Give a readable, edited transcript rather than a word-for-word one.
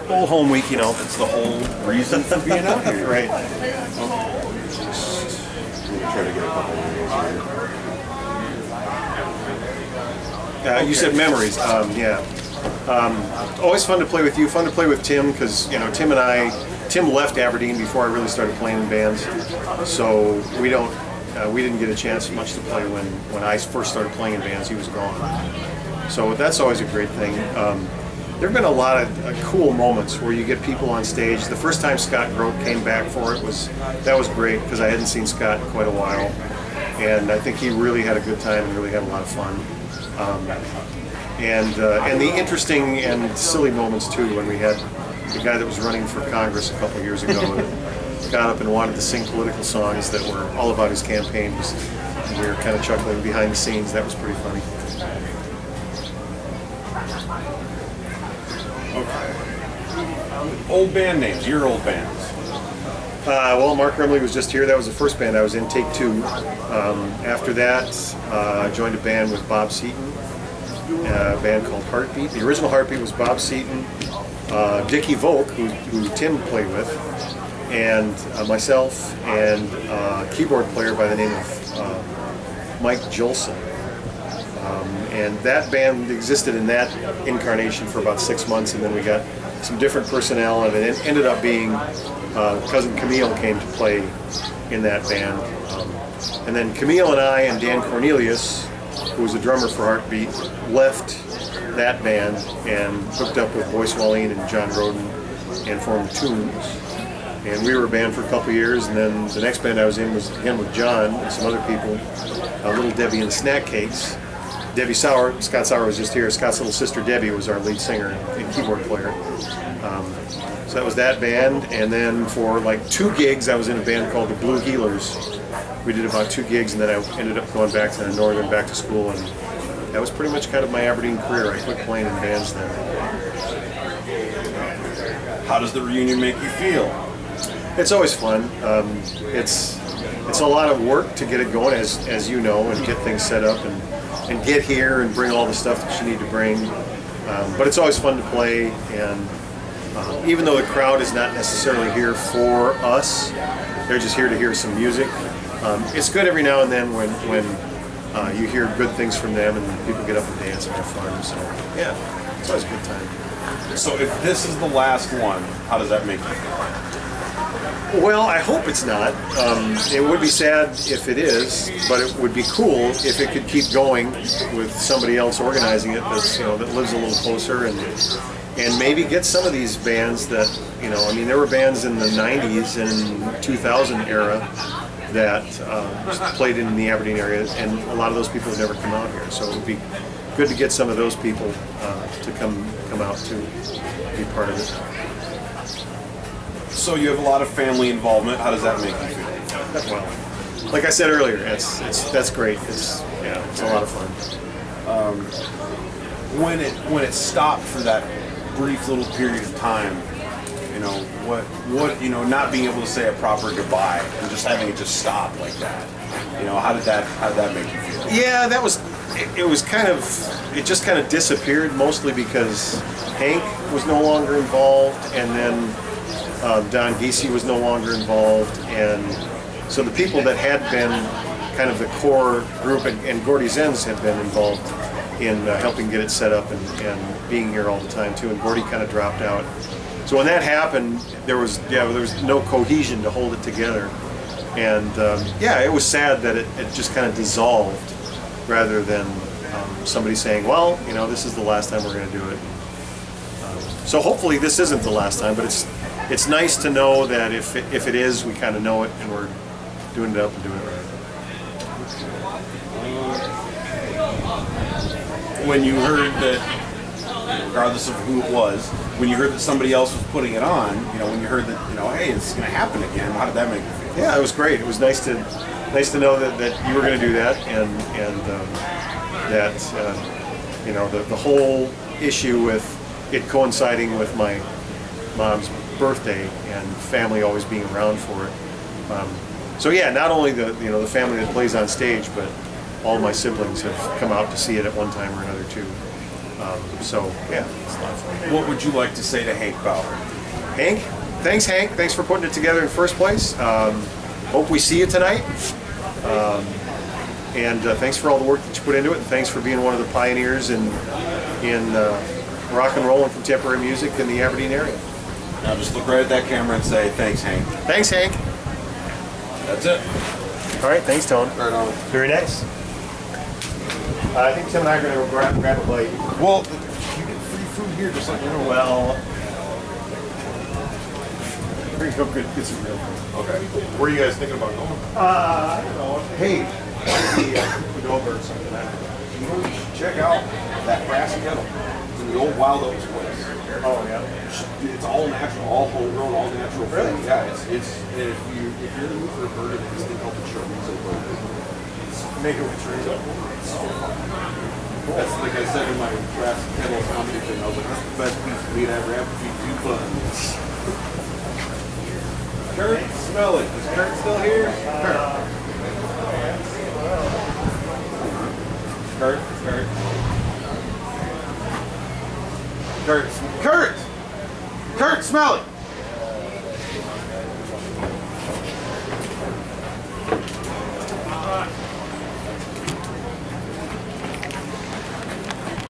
Old home week, you know. That's the whole reason for being out here. Right. Just try to get a couple of You said memories. Yeah. Always fun to play with you. Fun to play with Tim because Tim left Aberdeen before I really started playing in bands, so we didn't get a chance much to play when I first started playing in bands. He was gone, so that's always a great thing. There have been a lot of cool moments where you get people on stage. The first time Scott Grote came back for it was great because I hadn't seen Scott in quite a while, and I think he really had a good time and really had a lot of fun. And the interesting and silly moments too, when we had the guy that was running for Congress a couple of years ago that got up and wanted to sing political songs that were all about his campaigns. And we were kind of chuckling behind the scenes. That was pretty funny. Okay. Old band names, your old bands. Well, Mark Remley was just here. That was the first band I was in, Take Two. After that, I joined a band with Bob Seaton, a band called Heartbeat. The original Heartbeat was Bob Seaton, Dickie Volk, who Tim played with, and myself, and a keyboard player by the name of Mike Jolson. And that band existed in that incarnation for about 6 months, and then we got some different personnel, and it ended up being Cousin Camille came to play in that band. And then Camille and I and Dan Cornelius, who was a drummer for Heartbeat, left that band and hooked up with Boyce Walleen and John Roden and formed Tunes. And we were a band for a couple of years, and then the next band I was in was again with John and some other people, Little Debbie and the Snack Cakes. Debbie Sauer, Scott Sauer was just here. Scott's little sister Debbie was our lead singer and keyboard player. So that was that band, and then for like 2 gigs I was in a band called the Blue Healers. We did about 2 gigs, and then I ended up going back to Northern, back to school, and that was pretty much kind of my Aberdeen career. I quit playing in bands then. How does the reunion make you feel? It's always fun. It's a lot of work to get it going, as you know, and get things set up and get here and bring all the stuff that you need to bring. But it's always fun to play, and even though the crowd is not necessarily here for us, they're just here to hear some music. It's good every now and then when you hear good things from them and people get up and dance and have fun. So yeah, it's always a good time. So if this is the last one, how does that make you feel? Well, I hope it's not. It would be sad if it is, but it would be cool if it could keep going with somebody else organizing it that lives a little closer and maybe get some of these bands that, there were bands in the 90s and 2000 era that played in the Aberdeen area, and a lot of those people have never come out here. So it would be good to get some of those people to come out to be part of it. So you have a lot of family involvement. How does that make you feel? Well, like I said earlier, that's great. It's a lot of fun. When it stopped for that brief little period of time, not being able to say a proper goodbye and just having it just stop like that. How did that make you feel? Yeah, it just kind of disappeared, mostly because Hank was no longer involved, and then Don Giese was no longer involved, and so the people that had been kind of the core group, and Gordy Zenz had been involved in helping get it set up and being here all the time too, and Gordy kind of dropped out. So when that happened, there was no cohesion to hold it together, and it was sad that it just kind of dissolved rather than somebody saying, well, this is the last time we're going to do it. So hopefully this isn't the last time, but it's nice to know that if it is, we kind of know it and we're doing it up and doing it right. When you heard that, regardless of who it was, when you heard that somebody else was putting it on, when you heard that, hey, it's going to happen again, how did that make you feel? Yeah, it was great. It was nice to know that you were going to do that, and that the whole issue with it coinciding with my mom's birthday and family always being around for it. So yeah, not only the family that plays on stage, but all my siblings have come out to see it at one time or another too. So yeah. What would you like to say to Hank Bauer? Hank, thanks Hank. Thanks for putting it together in first place. Hope we see you tonight. And thanks for all the work that you put into it. And thanks for being one of the pioneers in rock and roll and contemporary music in the Aberdeen area. Now just look right at that camera and say, thanks, Hank. Thanks, Hank. That's it. All right, thanks, Tone. Right on. Very nice. I think Tim and I are going to go grab a bite. Well, you get free food here, just like Well, we're going to go get some real food. Okay. Where are you guys thinking about going? I don't know. Hey, we go over or something. You know, you should check out that grassy kettle. It's in the old Wild Oats place. Oh, yeah. It's all natural, all homegrown, all natural. Really? Food. Yeah, it's if you're in the mood for a burger, this thing called the chorizo burger. Make it with chorizo. That's like I said in my last kettle comedy thing. I was like, that's the best piece of meat I ever had between two buns. Kurt, smell it. Is Kurt still here? Kurt. Kurt, smell it.